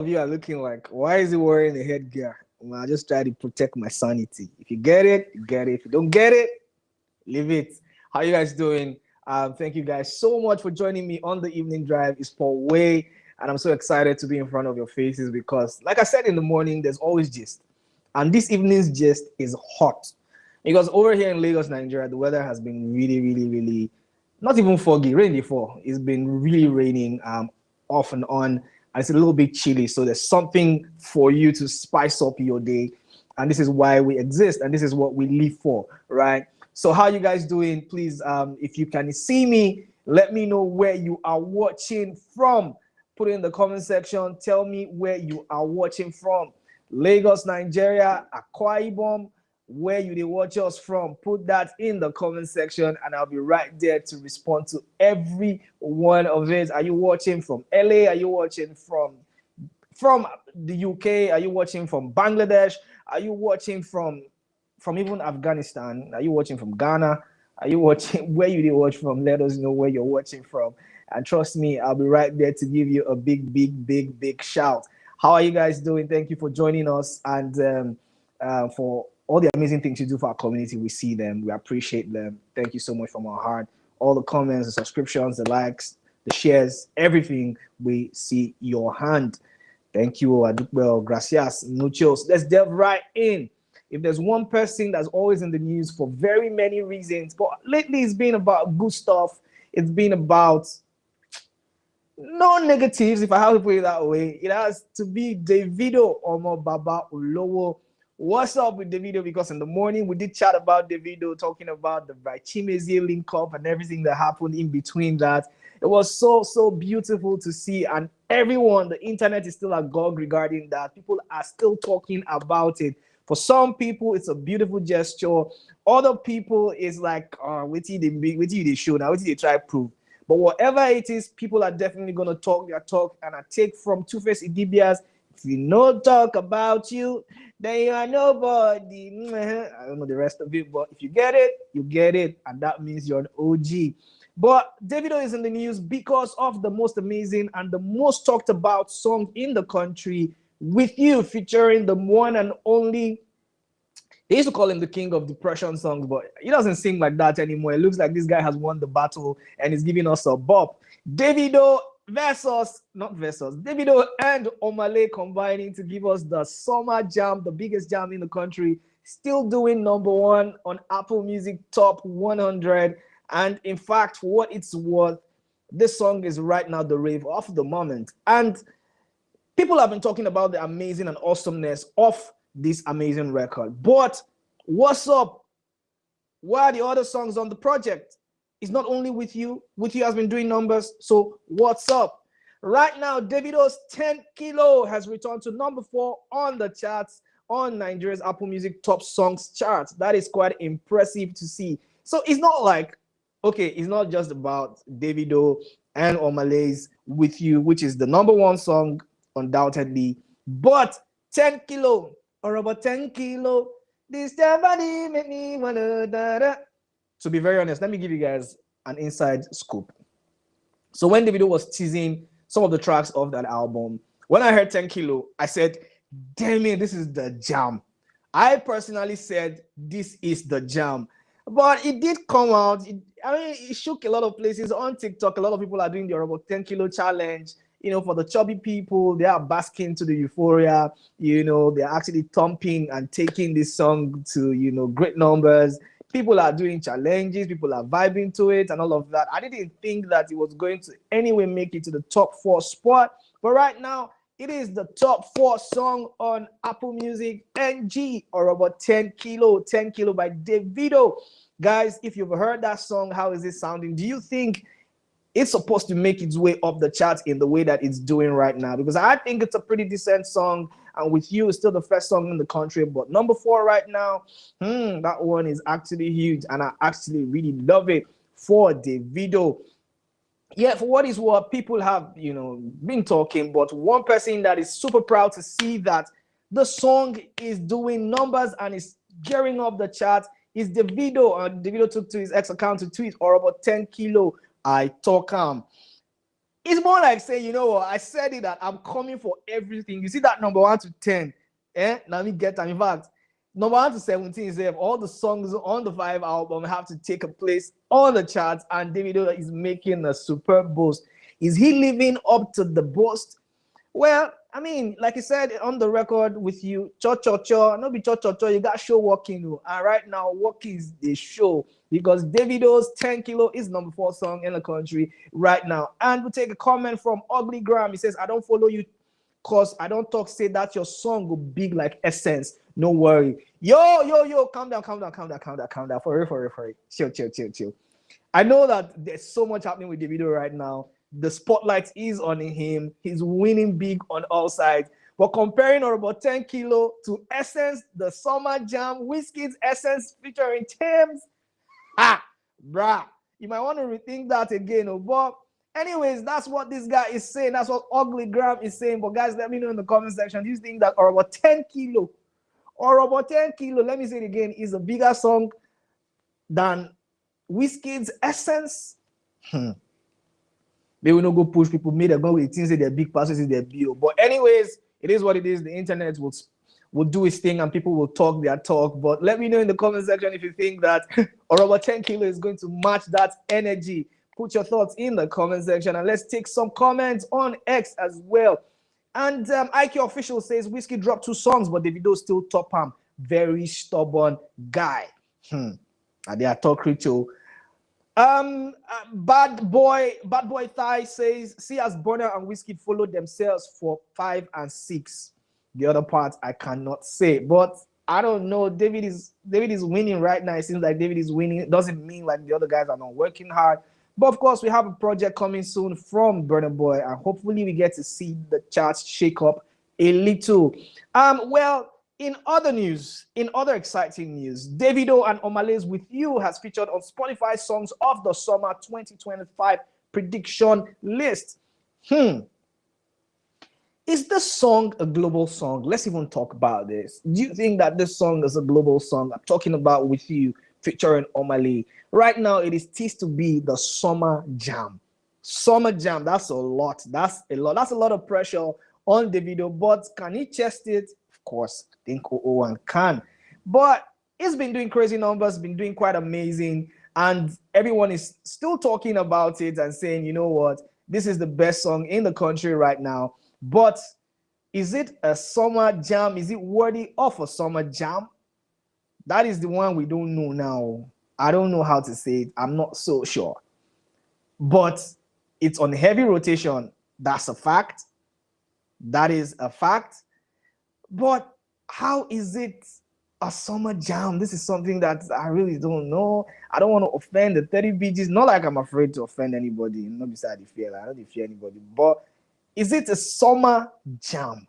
You are looking like, why is he wearing a headgear? Well, I just try to protect my sanity. If you get it, you get it. If you don't get it, leave it. How you guys doing? Thank you guys so much for joining me on the evening drive. It's Paul Way, and I'm so excited to be in front of your faces because, like I said in the morning, there's always gist, and this evening's gist is hot because over here in Lagos, Nigeria, the weather has been really, really, really not even foggy, rainy before. It's been really raining off and on, and it's a little bit chilly. So there's something for you to spice up your day, and this is why we exist, and this is what we live for, right? So how you guys doing? Please, if you can see me, let me know where you are watching from. Put it in the comment section. Tell me where you are watching from. Lagos, Nigeria, Akwa Ibom, where you they watch us from. Put that in the comment section, and I'll be right there to respond to every one of it. Are you watching from LA? Are you watching from the UK? Are you watching from Bangladesh? Are you watching from even Afghanistan? Are you watching from Ghana? Are you watching where you watch from? Let us know where you're watching from. And trust me, I'll be right there to give you a big, big, big, big shout. How are you guys doing? Thank you for joining us and for all the amazing things you do for our community. We see them. We appreciate them. Thank you so much from our heart. All the comments, the subscriptions, the likes, the shares, everything. We see your hand. Thank you, Adukbel. Gracias. Muchos. Let's delve right in. If there's one person that's always in the news for very many reasons, but lately it's been about good stuff. It's been about no negatives, if I have to put it that way. It has to be Davido Omo Baba Olowo. What's up with Davido? Because in the morning we did chat about Davido, talking about the Chimezi link up and everything that happened in between that. It was so beautiful to see, and everyone, the internet is still agog regarding that. People are still talking about it. For some people, it's a beautiful gesture. Other people is like, wait till they show now, wait till they try prove. But whatever it is, people are definitely gonna talk their talk. And I take from Two-Face Idibias, if you no talk about you, then you are nobody. I don't know the rest of it, but if you get it, you get it, and that means you're an OG. But Davido is in the news because of the most amazing and the most talked about song in the country, With You, featuring the one and only. They used to call him the king of depression songs, but he doesn't sing like that anymore. It looks like this guy has won the battle and is giving us a bop. Davido Davido and Omale combining to give us the summer jam, the biggest jam in the country, still doing number one on Apple Music Top 100. And in fact, for what it's worth, this song is right now the rave of the moment. And people have been talking about the amazing and awesomeness of this amazing record. But what's up? What are the other songs on the project? It's not only With You. With You has been doing numbers. So what's up? Right now, Davido's 10 Kilo has returned to number 4 on the charts, on Nigeria's Apple Music Top Songs charts. That is quite impressive to see. So it's not like, okay, it's not just about Davido and Omale's With You, which is the number 1 song, undoubtedly. But 10 Kilo, or about 10 Kilo, this body make me wanna da. To be very honest, let me give you guys an inside scoop. So when Davido was teasing some of the tracks of that album, when I heard 10 Kilo, I said, damn it, this is the jam. I personally said, this is the jam. But it did come out. It shook a lot of places on TikTok. A lot of people are doing the about 10 Kilo challenge. For the chubby people, they are basking to the euphoria. They're actually thumping and taking this song to, great numbers. People are doing challenges. People are vibing to it and all of that. I didn't think that it was going to anyway make it to the top 4 spot. But right now, it is the top 4 song on Apple Music NG, or about 10 Kilo by Davido. Guys, if you've heard that song, how is it sounding? Do you think it's supposed to make its way up the charts in the way that it's doing right now? Because I think it's a pretty decent song, and With You is still the first song in the country, but number 4 right now, that one is actually huge, and I actually really love it for Davido. Yeah, for what is what, people have been talking, but one person that is super proud to see that the song is doing numbers and is gearing up the charts is Davido. Davido took to his ex account to tweet, or about 10 Kilo, I talk It's more like saying, you know what, I said it that I'm coming for everything. You see that number 1 to 10, now me get time. In fact, number 1 to 17 is there. All the songs on the 5 album have to take a place on the charts, and Davido is making a superb boast. Is he living up to the boast? Well, I mean, like I said on the record with you, cho, no be cho, you got show walking. And right now, work is the show because Davido's 10 Kilo is number 4 song in the country right now. And we'll take a comment from Ugly Graham. He says, I don't follow you because I don't talk, say that your song will big like Essence. No worry. Yo, calm down. For real. Chill. I know that there's so much happening with Davido right now. The spotlight is on him. He's winning big on all sides. But comparing about 10 Kilo to Essence, the Summer Jam, Wizkid's Essence featuring Thames, bruh, you might want to rethink that again. But anyways, that's what this guy is saying. That's what Ugly Graham is saying. But guys, let me know in the comment section. Do you think that about 10 Kilo, let me say it again, is a bigger song than Wizkid's Essence? They will not go push people. Made them go with things that they're big passes in their bio. But anyways, it is what it is. The internet will do its thing and people will talk their talk. But let me know in the comment section if you think that Orobo 10 Kilo is going to match that energy. Put your thoughts in the comment section and let's take some comments on X as well. And IQ Official says Wizkid dropped 2 songs, but Davido still top him. Very stubborn guy. And they are talk ritual. Bad boy Thigh says, see as Burna and Wizkid followed themselves for 5 and 6. The other part I cannot say, but I don't know. David is winning right now. It seems like David is winning. It doesn't mean like the other guys are not working hard. But of course, we have a project coming soon from Burna Boy, and hopefully we get to see the charts shake up a little. Well, in other news, in other exciting news, Davido and Omale's With You has featured on Spotify songs of the summer 2025 prediction list. Is this song a global song? Let's even talk about this. Do you think that this song is a global song? I'm talking about With You featuring Omale. Right now, it is teased to be the summer jam. Summer jam, that's a lot. That's a lot of pressure on Davido, but can he chest it? Of course, I think 001 can. But it's been doing crazy numbers, been doing quite amazing, and everyone is still talking about it and saying, you know what, this is the best song in the country right now. But is it a summer jam? Is it worthy of a summer jam? That is the one we don't know now. I don't know how to say it. I'm not so sure. But it's on heavy rotation. That's a fact. That is a fact. But how is it a summer jam? This is something that I really don't know. I don't want to offend the 30 BGs. Not like I'm afraid to offend anybody. Not beside the fear. I don't fear anybody. But is it a summer jam?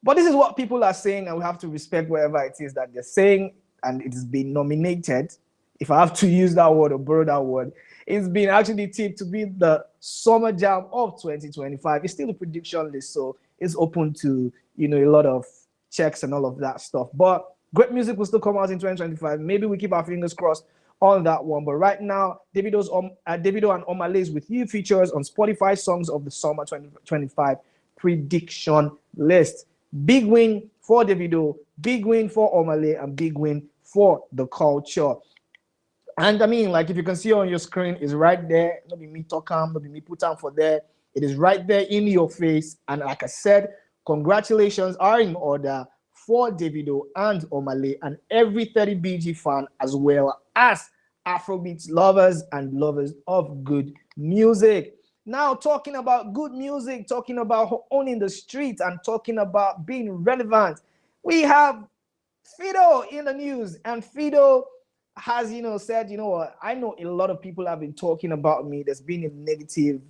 But this is what people are saying, and we have to respect whatever it is that they're saying, and it has been nominated. If I have to use that word or borrow that word, it's been actually tipped to be the summer jam of 2025. It's still a prediction list, so it's open to, you know, a lot of checks and all of that stuff. But great music will still come out in 2025. Maybe we keep our fingers crossed on that one. But right now, Davido and Omale's With You features on Spotify songs of the summer 2025 prediction list. Big win for Davido, big win for Omale, and big win for the culture. And I mean, like if you can see on your screen, it's right there. Not be me talking, not be me put on for there. It is right there in your face. And like I said, congratulations are in order for Davido and Omale and every 30BG fan, as well as Afrobeats lovers and lovers of good music. Now, talking about good music, talking about owning the streets, and talking about being relevant, we have Fido in the news. And Fido has, said, you know what, I know a lot of people have been talking about me. There's been a negative,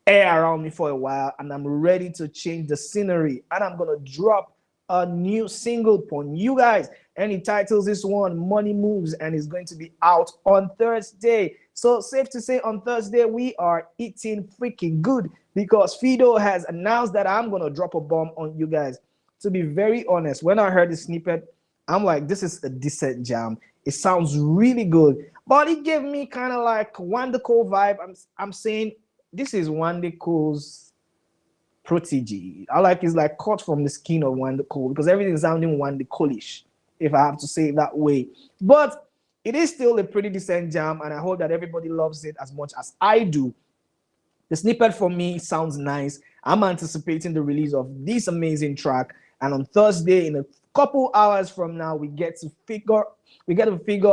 air around me for a while, and I'm ready to change the scenery. And I'm going to drop a new single upon you guys. And he titles this one Money Moves, and it's going to be out on Thursday. So safe to say on Thursday, we are eating freaking good because Fido has announced that I'm going to drop a bomb on you guys. To be very honest, when I heard the snippet, I'm like, this is a decent jam. It sounds really good. But it gave me kind of like Wanda Cole vibe. I'm saying this is Wande Cole's protege. I like it's like cut from the skin of Wande Cole because everything is sounding Wande Cole-ish, if I have to say it that way. But it is still a pretty decent jam, and I hope that everybody loves it as much as I do. The snippet for me sounds nice. I'm anticipating the release of this amazing track, and on Thursday, in a couple hours from now, we get to figure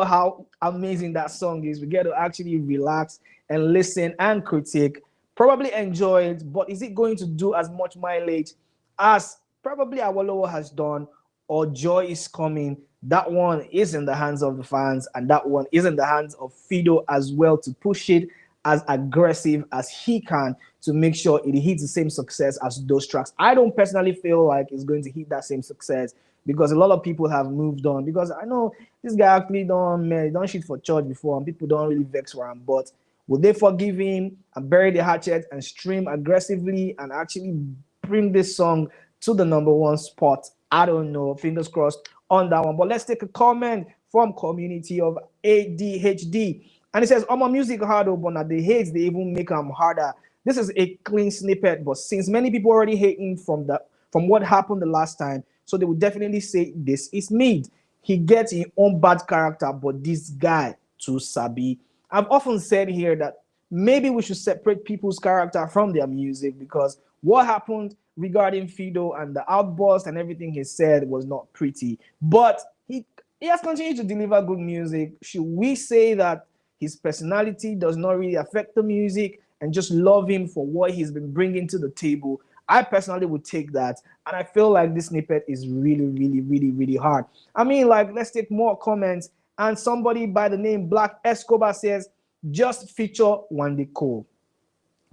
how amazing that song is. We get to actually relax and listen and critique, probably enjoy it. But is it going to do as much mileage as probably Awolowo has done, or Joy is coming? That one is in the hands of the fans, and that one is in the hands of Fido as well to push it as aggressive as he can to make sure it hits the same success as those tracks. I don't personally feel like it's going to hit that same success because a lot of people have moved on. Because I know this guy actually don't shit for church before, and people don't really vex for him. But will they forgive him and bury the hatchet and stream aggressively and actually bring this song to the number one spot? I don't know. Fingers crossed on that one. But let's take a comment from community of ADHD. And it says, my music hard, but now the hates they even make them harder. This is a clean snippet, but since many people already hating from what happened the last time, so they would definitely say this is mid. He gets his own bad character, but this guy too sabi. I've often said here that maybe we should separate people's character from their music because what happened regarding Fido and the outburst and everything he said was not pretty. But he has continued to deliver good music. Should we say that his personality does not really affect the music and just love him for what he's been bringing to the table? I personally would take that. And I feel like this snippet is really, really, really, really hard. I mean, like, let's take more comments. And somebody by the name Black Escobar says, just feature Wande Cole.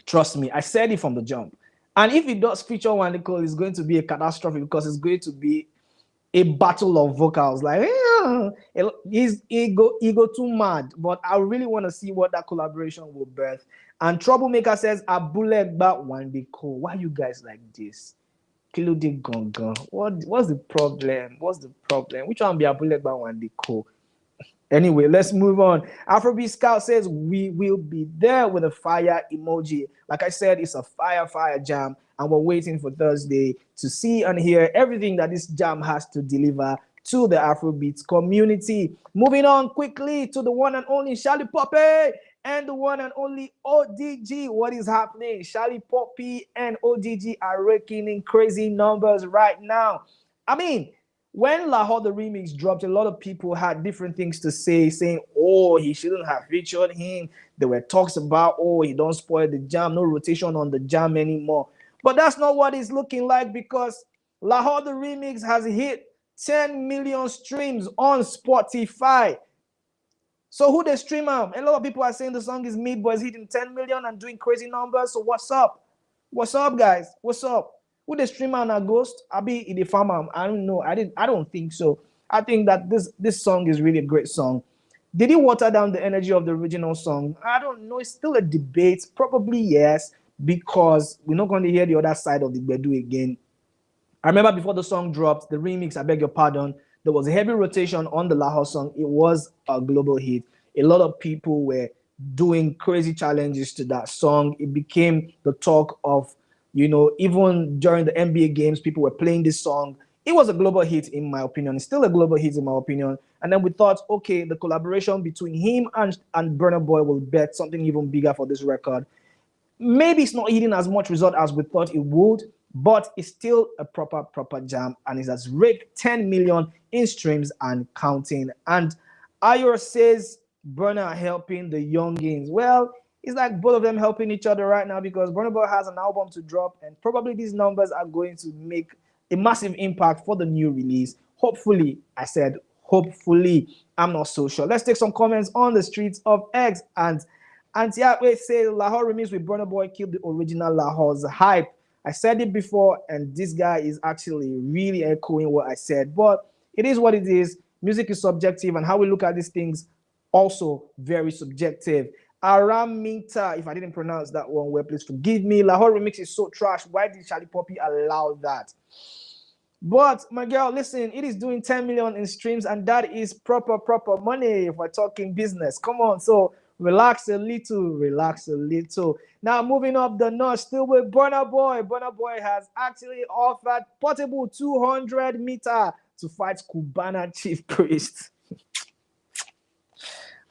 Trust me, I said it from the jump. And if it does feature Wande Cole, it's going to be a catastrophe because it's going to be a battle of vocals. Like, he's ego too mad. But I really want to see what that collaboration will birth. And Troublemaker says, Abulegba Wande Cole. Why you guys like this? Kilo de Gonga. What's the problem? What's the problem? Which one be Abulegba Wande Cole? Anyway, let's move on. Afrobeat Scout says we will be there with a fire emoji. Like I said, it's a fire jam, and we're waiting for Thursday to see and hear everything that this jam has to deliver to the Afrobeat community. Moving on quickly to the one and only Shallipopi and the one and only ODG. What is happening? Shallipopi and ODG are raking in crazy numbers right now. I mean, when Lahore the remix dropped, a lot of people had different things to say, saying, oh, he shouldn't have featured him. There were talks about, oh, he don't spoil the jam, no rotation on the jam anymore. But that's not what it's looking like because Lahore the remix has hit 10 million streams on Spotify. So who they stream him? A lot of people are saying the song is mid, but it's hitting 10 million and doing crazy numbers. So what's up? What's up, guys? What's up? Would the streamer and a ghost? I be in the farmer. I don't know. I don't think so. I think that this song is really a great song. Did he water down the energy of the original song? I don't know. It's still a debate. Probably yes, because we're not going to hear the other side of the Bedu again. I remember before the song dropped, the remix, I beg your pardon, there was a heavy rotation on the Lahore song. It was a global hit. A lot of people were doing crazy challenges to that song. It became the talk of, even during the NBA games, people were playing this song. It was a global hit, in my opinion. It's still a global hit, in my opinion. And then we thought, okay, the collaboration between him and Burna Boy will bet something even bigger for this record. Maybe it's not hitting as much result as we thought it would, but it's still a proper jam, and it has raked 10 million in streams and counting. And Ayor says Burna helping the youngins. Well, it's like both of them helping each other right now because Burna Boy has an album to drop, and probably these numbers are going to make a massive impact for the new release. Hopefully, I said hopefully. I'm not so sure. Let's take some comments on the streets of X. And Antiakwe says Lahore remix with Burna Boy killed the original Lahore's hype. I said it before, and this guy is actually really echoing what I said. But it is what it is. Music is subjective, and how we look at these things also very subjective. Aramita, if I didn't pronounce that one well, please forgive me. Lahore remix is so trash. Why did Shallipopi allow that? But my girl, listen, it is doing 10 million in streams, and that is proper money if we're talking business. Come on. So Relax a little, relax a little. Now moving up the notch, still with Burna Boy. Burna Boy has actually offered portable 200-meter to fight Cubana chief priest.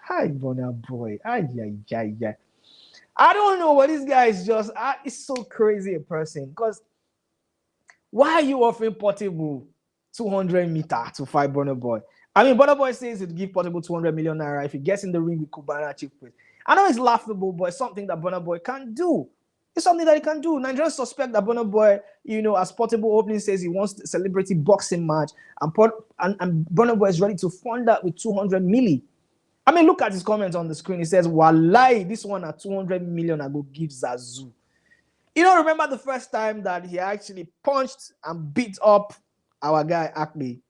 Hi, Burna Boy. Ay, ay, ay, ay. I don't know what this guy is just. It's so crazy a person. Because why are you offering portable 200-meter to fight Burna Boy? I mean, Burna Boy says he'd give portable 200 million naira if he gets in the ring with Cubana chief priest. I know it's laughable, but it's something that Burna Boy can do. It's something that he can do. Nigerians suspect that Burna Boy, as portable opening says he wants a celebrity boxing match, and Burna Boy is ready to fund that with 200 milli. I mean, look at his comments on the screen. He says, "Wallahi, this one at 200 million I go give Zazu." Remember the first time that he actually punched and beat up our guy Acme?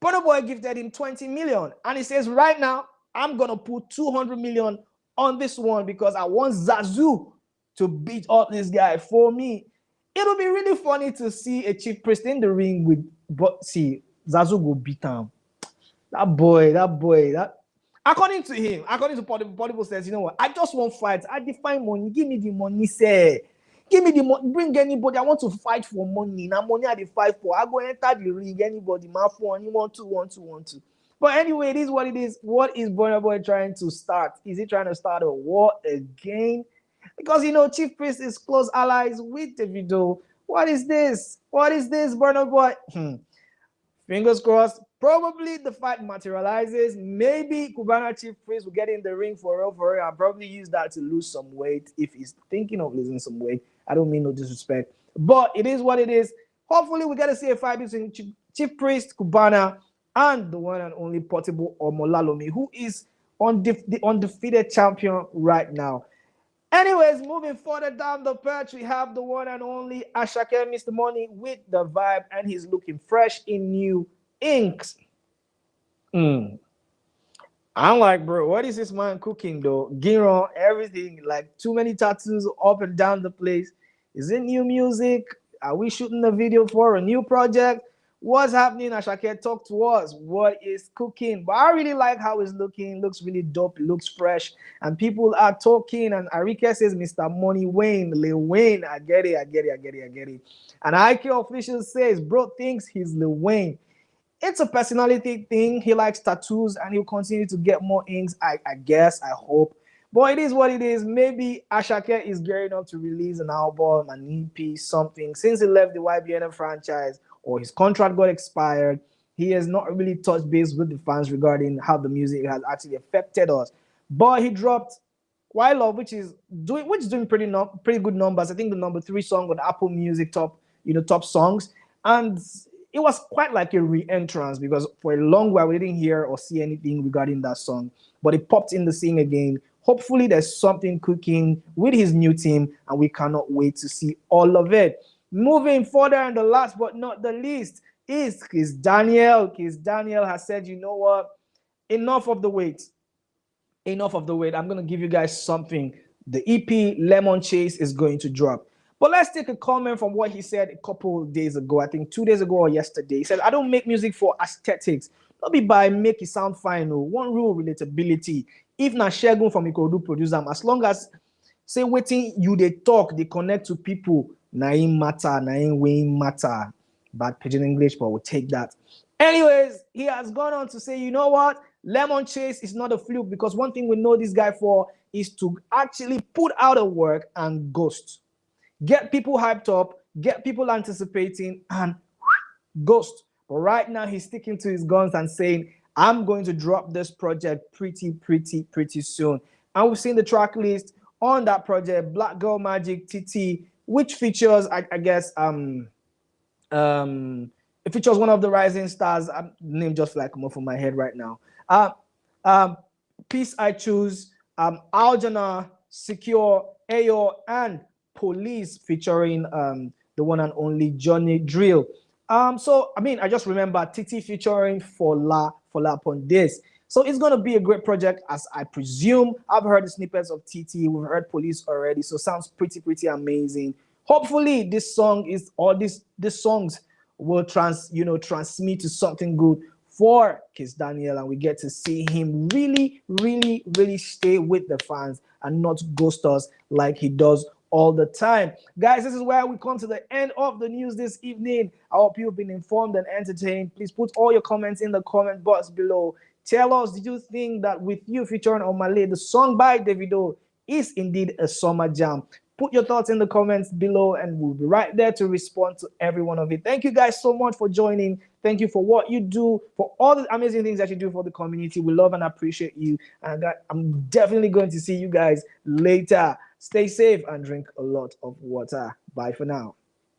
Burna Boy gifted him 20 million, and he says, "Right now, I'm gonna put 200 million on this one because I want Zazu to beat up this guy for me." It'll be really funny to see a chief priest in the ring but see, Zazu go beat him. That boy, that. According to him, according to Portable says, "You know what? I just want fights. I define money. Give me the money, say. Give me the money. Bring anybody. I want to fight for money. Now money I dey fight for. I go enter the ring. Anybody, my phone. You want to. But anyway, it is what it is. What is Burna Boy trying to start? Is he trying to start a war again? Because Chief Priest is close allies with Davido. What is this? What is this, Burna Boy? Fingers crossed. Probably the fight materializes. Maybe Cubana Chief Priest will get in the ring for real, and probably use that to lose some weight if he's thinking of losing some weight. I don't mean no disrespect, but it is what it is. Hopefully, we get to see a fight between Chief Priest, Cubana, and the one and only Portable Omolalomi, who is the undefeated champion right now. Anyways, moving further down the patch, we have the one and only Asake Mr. Money with the vibe, and he's looking fresh in new inks. I'm like, bro, what is this man cooking though? Giron, everything, like too many tattoos up and down the place. Is it new music? Are we shooting a video for a new project? What's happening? Asake, talk to us. What is cooking? But I really like how it's looking. Looks really dope. It looks fresh. And people are talking. And Arike says, Mr. Money Wayne, Lil Wayne. I get it. And IQ official says, bro thinks he's Lil Wayne. It's a personality thing. He likes tattoos and he'll continue to get more inks. I guess, I hope. But it is what it is. Maybe Asake is gearing up to release an album, an EP, something. Since he left the YBN franchise, or his contract got expired, he has not really touched base with the fans regarding how the music has actually affected us. But he dropped Why Love, which is doing pretty good numbers. I think the number 3 song on Apple Music top songs, and it was quite like a re-entrance because for a long while we didn't hear or see anything regarding that song. But it popped in the scene again. Hopefully, there's something cooking with his new team, and we cannot wait to see all of it. Moving further, and the last but not the least is Kizz Daniel. Kizz Daniel has said, you know what? Enough of the wait. I'm going to give you guys something. The EP Lemon Chase is going to drop. But let's take a comment from what he said a couple of days ago. I think 2 days ago or yesterday. He said, I don't make music for aesthetics. Don't be by make it sound fine. No. One rule, relatability. If na Shegun from Ikorodu produce them, as long as say waiting you they talk, they connect to people. Naim matter, Naim Wayne matter. Bad pigeon English, but we'll take that. Anyways, he has gone on to say, you know what? Lemon Chase is not a fluke because one thing we know this guy for is to actually put out a work and ghost. Get people hyped up, get people anticipating, and ghost. But right now, he's sticking to his guns and saying, I'm going to drop this project pretty soon. And we've seen the track list on that project, Black Girl Magic TT, which features, I guess, it features one of the rising stars. Name just like come off of my head right now. Peace I Choose, Aljana, Secure, Ayo, and Police featuring the one and only Johnny Drill. So I mean, I just remember TT featuring Fola upon this. So it's gonna be a great project, as I presume. I've heard the snippets of TT, we've heard Police already, so sounds pretty amazing. Hopefully, this song is, or these songs will transmit to something good for Kizz Daniel, and we get to see him really, really, really stay with the fans and not ghost us like he does all the time. Guys, this is where we come to the end of the news this evening. I hope you've been informed and entertained. Please put all your comments in the comment box below. Tell us, did you think that With You featuring on Malay, the song by Davido, is indeed a summer jam? Put your thoughts in the comments below and we'll be right there to respond to every one of it. Thank you guys so much for joining. Thank you for what you do, for all the amazing things that you do for the community. We love and appreciate you. And I'm definitely going to see you guys later. Stay safe and drink a lot of water. Bye for now.